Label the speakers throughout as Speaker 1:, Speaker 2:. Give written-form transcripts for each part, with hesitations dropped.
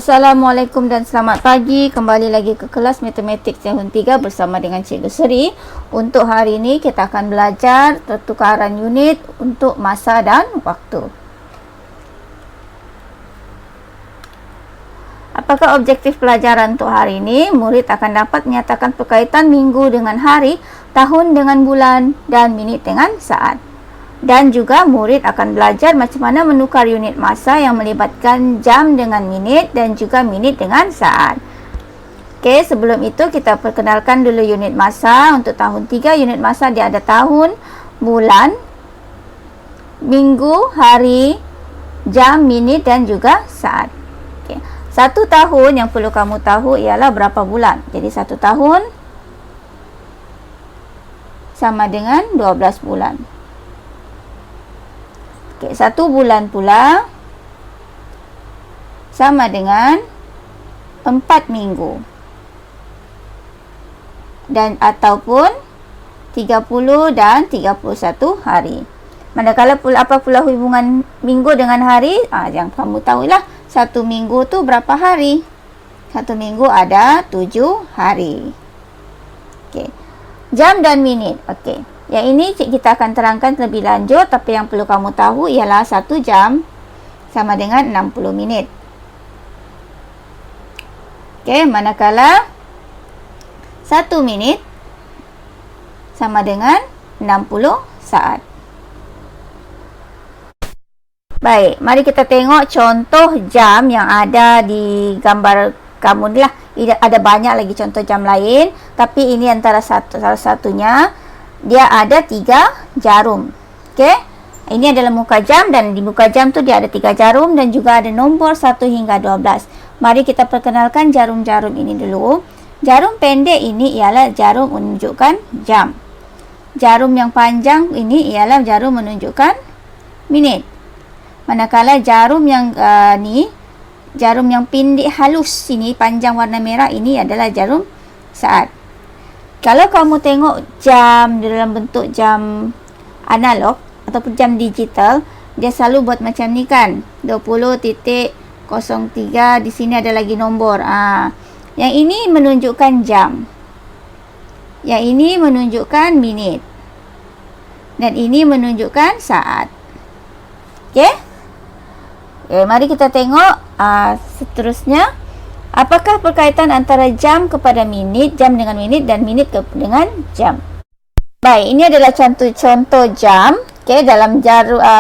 Speaker 1: Assalamualaikum dan selamat pagi. Kembali lagi ke kelas matematik tahun 3 bersama dengan Cikgu Seri. Untuk hari ini kita akan belajar pertukaran unit untuk masa dan waktu. Apakah objektif pelajaran untuk hari ini? Murid akan dapat menyatakan perkaitan minggu dengan hari, tahun dengan bulan dan minit dengan saat. Dan juga murid akan belajar macam mana menukar unit masa yang melibatkan jam dengan minit dan juga minit dengan saat. Okey, sebelum itu kita perkenalkan dulu unit masa. Untuk tahun 3, unit masa dia ada tahun, bulan, minggu, hari, jam, minit dan juga saat. Okey. 1 tahun yang perlu kamu tahu ialah berapa bulan. Jadi 1 tahun sama dengan 12 bulan. Okay, 1 bulan pula sama dengan 4 minggu dan ataupun 30 dan 31 hari. Manakala apa pula hubungan minggu dengan hari? Yang kamu tahulah, 1 minggu tu berapa hari? 1 minggu ada 7 hari. Okey. Jam dan minit. Okey. Yang ini kita akan terangkan lebih lanjut, tapi yang perlu kamu tahu ialah 1 jam sama dengan 60 minit. Okey, manakala 1 minit sama dengan 60 saat. Baik, mari kita tengok contoh jam yang ada di gambar kamu ni lah. Ada banyak lagi contoh jam lain, tapi ini antara salah satunya. Dia ada 3 jarum. Okey. Ini adalah muka jam dan di muka jam tu dia ada 3 jarum dan juga ada nombor 1 hingga 12. Mari kita perkenalkan jarum-jarum ini dulu. Jarum pendek ini ialah jarum menunjukkan jam. Jarum yang panjang ini ialah jarum menunjukkan minit. Manakala jarum yang jarum yang pendek halus sini, panjang warna merah, ini adalah jarum saat. Kalau kamu tengok jam dalam bentuk jam analog ataupun jam digital, dia selalu buat macam ni kan. 20.03, di sini ada lagi nombor. Yang ini menunjukkan jam. Yang ini menunjukkan minit. Dan ini menunjukkan saat. Okey? Mari kita tengok seterusnya. Apakah perkaitan antara jam kepada minit, jam dengan minit dan minit dengan jam? Baik, ini adalah contoh jam. Okey, dalam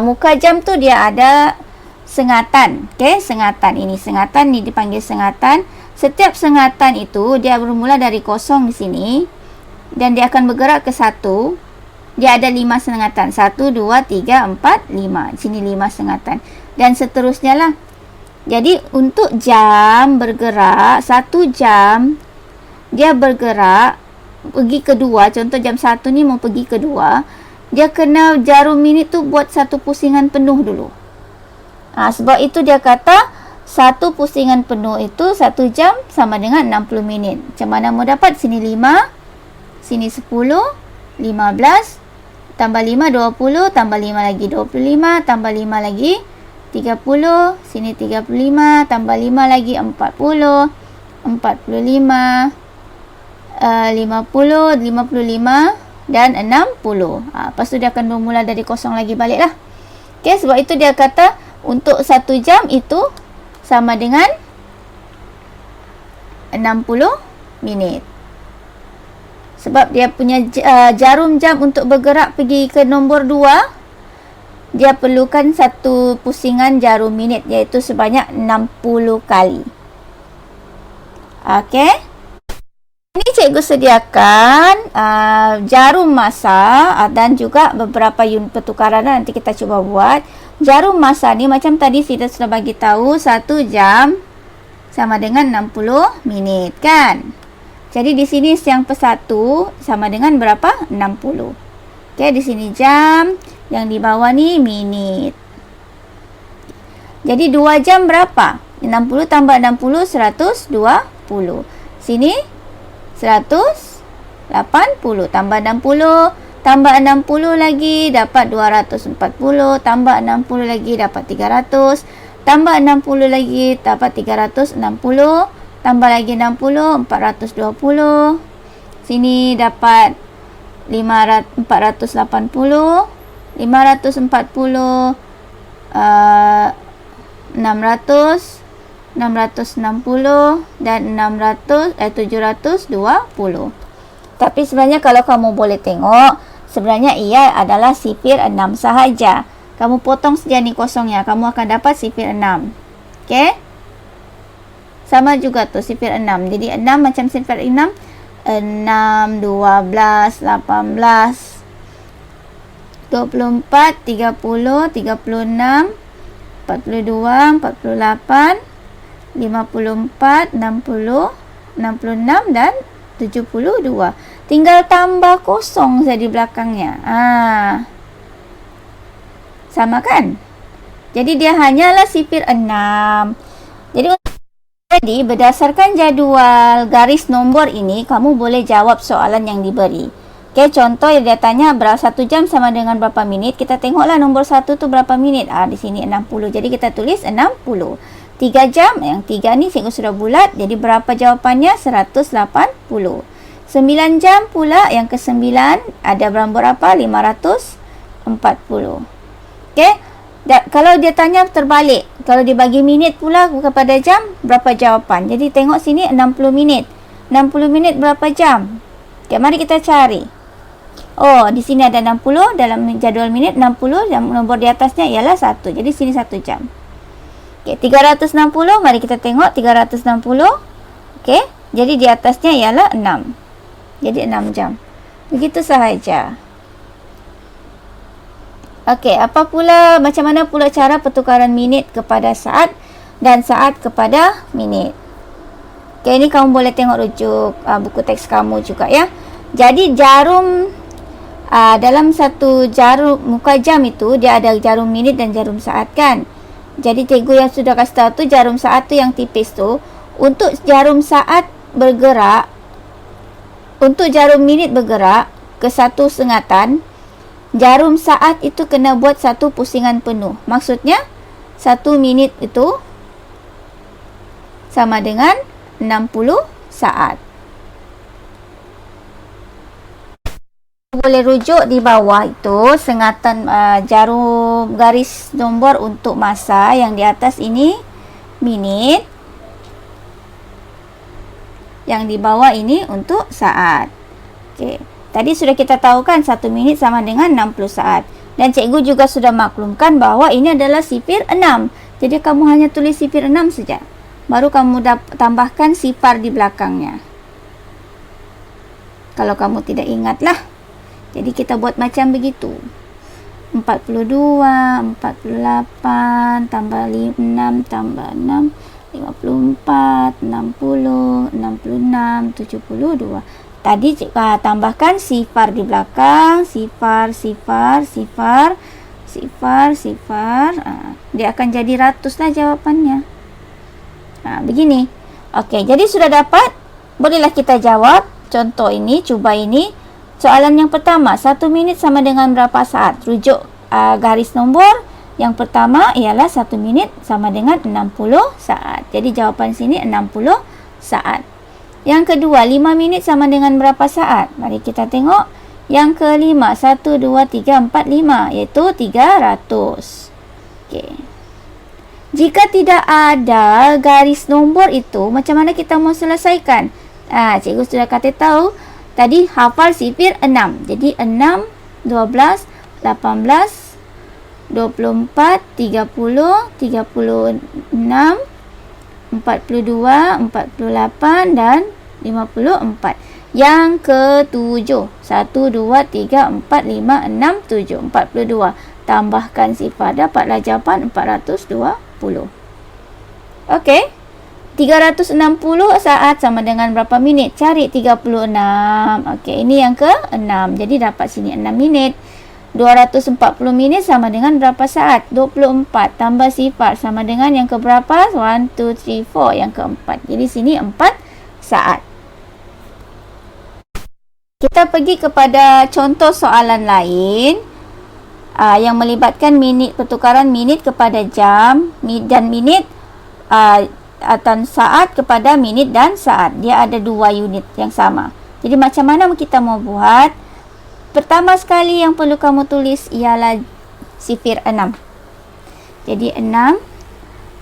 Speaker 1: muka jam tu dia ada sengatan. Okey, sengatan ini dipanggil sengatan. Setiap sengatan itu dia bermula dari kosong di sini dan dia akan bergerak ke 1. Dia ada 5 sengatan. 1, 2, 3, 4, 5. Di sini 5 sengatan. Dan seterusnya lah. Jadi untuk jam bergerak, 1 jam dia bergerak pergi ke 2. Contoh jam 1 ni mau pergi ke 2, dia kena jarum minit tu buat 1 pusingan penuh dulu. Sebab itu dia kata 1 pusingan penuh itu 1 jam sama dengan 60 minit. Macam mana mau dapat? Sini 5, sini 10, 15, tambah 5, 20, tambah 5 lagi 25, tambah 5 lagi 30, sini 35, tambah 5 lagi 40, 45, 50, 55 dan 60. Lepas tu dia akan bermula dari kosong lagi balik lah. Okay, sebab itu dia kata untuk 1 jam itu sama dengan 60 minit. Sebab dia punya jarum jam untuk bergerak pergi ke nombor 2, dia perlukan 1 pusingan jarum minit, iaitu sebanyak 60 kali. Okey. Ini cikgu sediakan jarum masa dan juga beberapa unit pertukaran. Nanti kita cuba buat. Jarum masa ni macam tadi kita sudah bagi tahu 1 jam sama dengan 60 minit kan. Jadi di sini yang per-1 sama dengan berapa? 60. Okey, di sini jam. Yang di bawah ni minit. Jadi 2 jam berapa? 60 tambah 60, 120. Sini 180. Tambah 60. Tambah 60 lagi dapat 240. Tambah 60 lagi dapat 300. Tambah 60 lagi dapat 360. Tambah lagi 60, 420. Sini dapat 480. 540, 600, 660 dan 720. Tapi sebenarnya kalau kamu boleh tengok, sebenarnya ia adalah sifir 6 sahaja. Kamu potong saja ni kosongnya, kamu akan dapat sifir 6. Okey? Sama juga tu sifir 6. Jadi 6 macam sifir 6. 6, 12, 18, 24, 30, 36, 42, 48, 54, 60, 66 dan 72. Tinggal tambah kosong saja di belakangnya. Sama kan? Jadi dia hanyalah sifir 6. Jadi berdasarkan jadual garis nombor ini, kamu boleh jawab soalan yang diberi. Okey, contoh yang dia tanya 1 jam sama dengan berapa minit. Kita tengoklah nombor 1 tu berapa minit. Di sini 60. Jadi kita tulis 60. 3 jam, yang 3 ni cikgu sudah bulat. Jadi berapa jawapannya? 180. 9 jam pula, yang ke-9 ada berapa? 540. Okey. Kalau dia tanya terbalik, kalau dia bagi minit pula kepada jam, berapa jawapan? Jadi tengok sini 60 minit. 60 minit berapa jam? Okey, mari kita cari. Oh, di sini ada 60 dalam jadual minit, 60 dan nombor di atasnya ialah 1. Jadi sini 1 jam. Okey, 360, mari kita tengok 360. Okey, jadi di atasnya ialah 6. Jadi 6 jam. Begitu sahaja. Okey, macam mana pula cara pertukaran minit kepada saat dan saat kepada minit? Okey, ini kamu boleh tengok rujuk buku teks kamu juga ya. Jadi jarum dalam satu jarum muka jam itu dia ada jarum minit dan jarum saat kan. Jadi cikgu yang sudah kasih tahu tu jarum saat tu yang tipis tu. Untuk jarum saat bergerak, untuk jarum minit bergerak ke satu sengatan, jarum saat itu kena buat satu pusingan penuh. Maksudnya 1 minit itu sama dengan 60 saat. Boleh rujuk di bawah itu sengatan jarum garis nombor untuk masa, yang di atas ini minit, yang di bawah ini untuk saat. Okey, tadi sudah kita tahu kan 1 minit sama dengan 60 saat. Dan cikgu juga sudah maklumkan bahawa ini adalah sifir 6. Jadi kamu hanya tulis sifir 6 saja. Baru kamu tambahkan sifar di belakangnya. Kalau kamu tidak ingatlah. Jadi kita buat macam begitu. 42, 48, tambah 6, tambah 6, 54, 60, 66, 72. Tadi tambahkan sifar di belakang. Sifar. Dia akan jadi ratus lah jawapannya. Begini. Okey, jadi sudah dapat. Bolehlah kita jawab. Contoh ini, cuba ini. Soalan yang pertama, 1 minit sama dengan berapa saat? Rujuk garis nombor. Yang pertama ialah 1 minit sama dengan 60 saat. Jadi jawapan sini 60 saat. Yang kedua, 5 minit sama dengan berapa saat? Mari kita tengok. Yang kelima, 1, 2, 3, 4, 5, iaitu 300. Okey. Jika tidak ada garis nombor itu, macam mana kita mau selesaikan? Cikgu sudah kata tahu. Tadi hafal sifir 6. Jadi 6, 12, 18, 24, 30, 36, 42, 48 dan 54. Yang ketujuh, 1, 2, 3, 4, 5, 6, 7, 42. Tambahkan sifar, dapatlah jawapan 420. Okey. 360 saat sama dengan berapa minit? Cari 36. Okey, ini yang ke-6. Jadi dapat sini 6 minit. 240 minit sama dengan berapa saat? 24. Tambah sifar sama dengan yang ke berapa? 1, 2, 3, 4. Yang keempat. Jadi sini 4 saat. Kita pergi kepada contoh soalan lain. yang melibatkan pertukaran minit kepada jam dan minit atau saat kepada minit dan saat. Dia ada 2 unit yang sama. Jadi macam mana kita mau buat? Pertama sekali yang perlu kamu tulis ialah sifir 6. Jadi 6,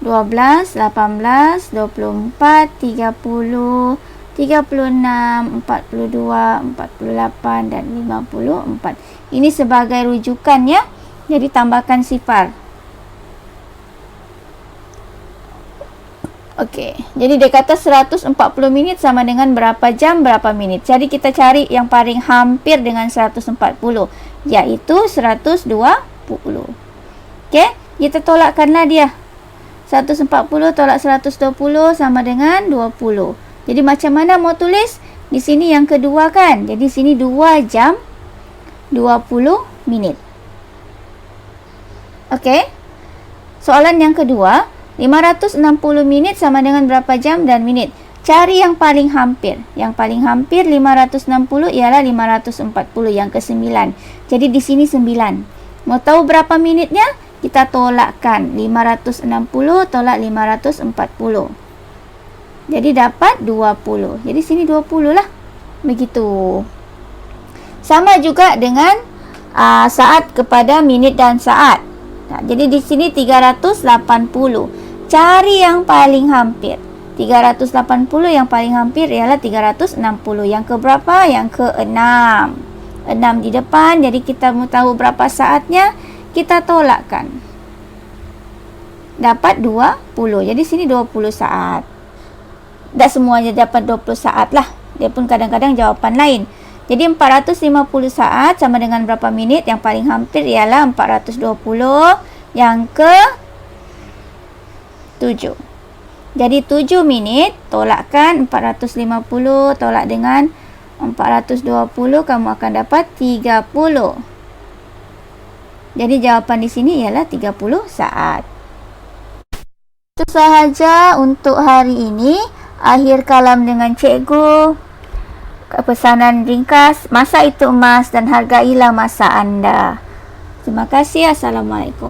Speaker 1: 12, 18, 24, 30, 36, 42, 48 dan 54. Ini sebagai rujukan ya. Jadi tambahkan sifar. Okey. Jadi dia kata 140 minit sama dengan berapa jam berapa minit. Jadi kita cari yang paling hampir dengan 140, iaitu 120. Okey, kita tolakkanlah dia. 140 tolak 120 sama dengan 20. Jadi macam mana mau tulis? Di sini yang kedua kan. Jadi sini 2 jam 20 minit. Okey. Soalan yang kedua, 560 minit sama dengan berapa jam dan minit? Cari yang paling hampir. Yang paling hampir 560 ialah 540 yang ke-9. Jadi di sini 9. Mau tahu berapa minitnya? Kita tolakkan 560 tolak 540. Jadi dapat 20. Jadi sini 20 lah. Begitu. Sama juga dengan saat kepada minit dan saat. Jadi di sini 380. Cari yang paling hampir. 380 yang paling hampir ialah 360. Yang ke berapa? Yang ke 6. 6 di depan. Jadi kita mau tahu berapa saatnya. Kita tolakkan. Dapat 20. Jadi sini 20 saat. Tak semuanya dapat 20 saat lah. Dia pun kadang-kadang jawapan lain. Jadi 450 saat sama dengan berapa minit? Yang paling hampir ialah 420. Yang ke 7. Jadi 7 minit tolakkan 450 tolak dengan 420, kamu akan dapat 30. Jadi jawapan di sini ialah 30 saat. Itu sahaja untuk hari ini. Akhir kalam dengan cikgu. Pesanan ringkas, masa itu emas dan hargailah masa anda. Terima kasih. Assalamualaikum.